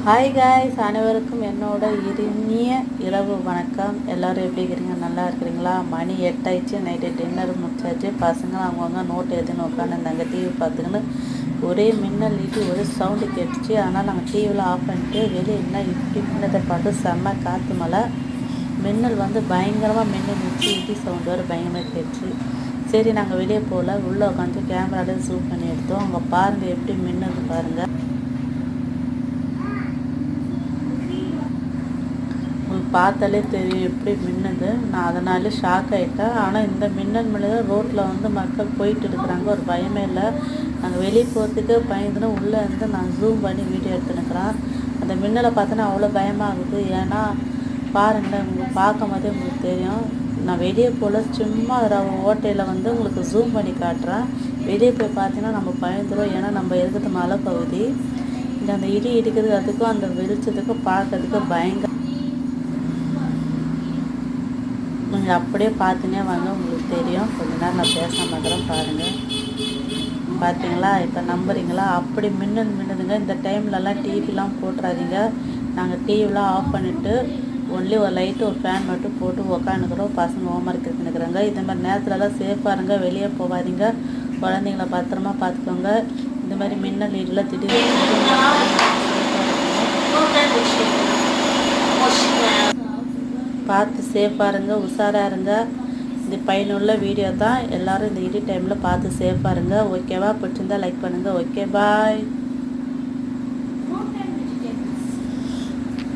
Hi guys, அனைவருக்கும் என்னோட இனிய இரவு வணக்கம். எல்லோரும் எப்படி இருக்கிறீங்க? நல்லா இருக்கிறீங்களா? மணி 8 ஆயிடுச்சு. நைட்டு டின்னர் முடிச்சாச்சு. பசங்க அவங்கவுங்க நோட்டு எதுன்னு உட்காந்துருந்தாங்க டிவி பார்த்துக்கின்னு. ஒரே மின்னல் ஈட்டி ஒரே சவுண்டு கேட்டுச்சு. ஆனால் நாங்கள் டிவியில் ஆஃப் பண்ணிட்டு வெளியே என்ன இப்படி மின்னதை பார்த்து செம்ம காற்று மழை. மின்னல் பயங்கரமாக மின்னல் வச்சு இடி சவுண்டு வர பயங்கரமாக கேட்டுச்சு. சரி, நாங்கள் வெளியே போகல, உள்ளே உட்காந்து கேமராலே ஜூம் பண்ணி எடுத்தோம். அங்கே பாருங்கள் எப்படி மின்னல் பாருங்கள். உங்களுக்கு பார்த்தாலே தெரியும் எப்படி மின்னுது. நான் அதனாலே ஷாக் ஆகிட்டேன். ஆனால் இந்த மின்னல் மேலே ரோட்டில் மக்கள் போயிட்டு இருக்கிறாங்க. ஒரு பயமே இல்லை. நாங்கள் வெளியே போகிறதுக்கு பயந்துன்னு உள்ளே இருந்து நான் ஜூம் பண்ணி வீடியோ எடுத்துனுக்கிறேன். அந்த மின்னலை பார்த்தோன்னா அவ்வளோ பயமாகுது. ஏன்னா பாருங்களேன், உங்களுக்கு பார்க்கும் போதே உங்களுக்கு தெரியும். நான் வெளியே போல் சும்மா ஓட்டையில் உங்களுக்கு ஜூம் பண்ணி காட்டுறேன். வெளியே போய் பார்த்தீங்கன்னா நம்ம பயந்துடும். ஏன்னா நம்ம இருக்கிறது மலை பகுதி. அந்த இடி இடிக்கிறது அதுக்கும் அந்த வெளிச்சத்துக்கும் பார்க்கறதுக்கு பயங்கர. நீங்கள் அப்படியே பார்த்துனே வாங்க, உங்களுக்கு தெரியும். கொஞ்ச நேரம் நான் பேசாமல் இருக்கிறேன் பாருங்கள். பார்த்தீங்களா? இப்போ நம்புறீங்களா? அப்படி மின்னுதுங்க. இந்த டைம்லலாம் டிவிலாம் போட்டுறாதீங்க. நாங்கள் டிவிலாம் ஆஃப் பண்ணிவிட்டு ஒன்லி ஒரு லைட்டு ஒரு ஃபேன் மட்டும் போட்டு உக்காந்துக்கிறோம். பசங்க ஹோம்ஒர்க் எடுத்துனுக்குறாங்க. இந்த மாதிரி நேரத்துலலாம் சேஃபாக இருங்க, வெளியே போகாதீங்க. குழந்தைங்கள பத்திரமா பார்த்துக்கோங்க. இந்த மாதிரி மின்னல் இடியில் திடீர்னு பார்த்து சேஃபாக இருங்க, உஷாராக இருங்க. இந்த பயனுள்ள வீடியோ தான். எல்லோரும் இந்த இடி டைமில் பார்த்து சேஃபாக இருங்க. ஓகேவா? பிடிச்சிருந்தா லைக் பண்ணுங்கள். ஓகே, பாய்.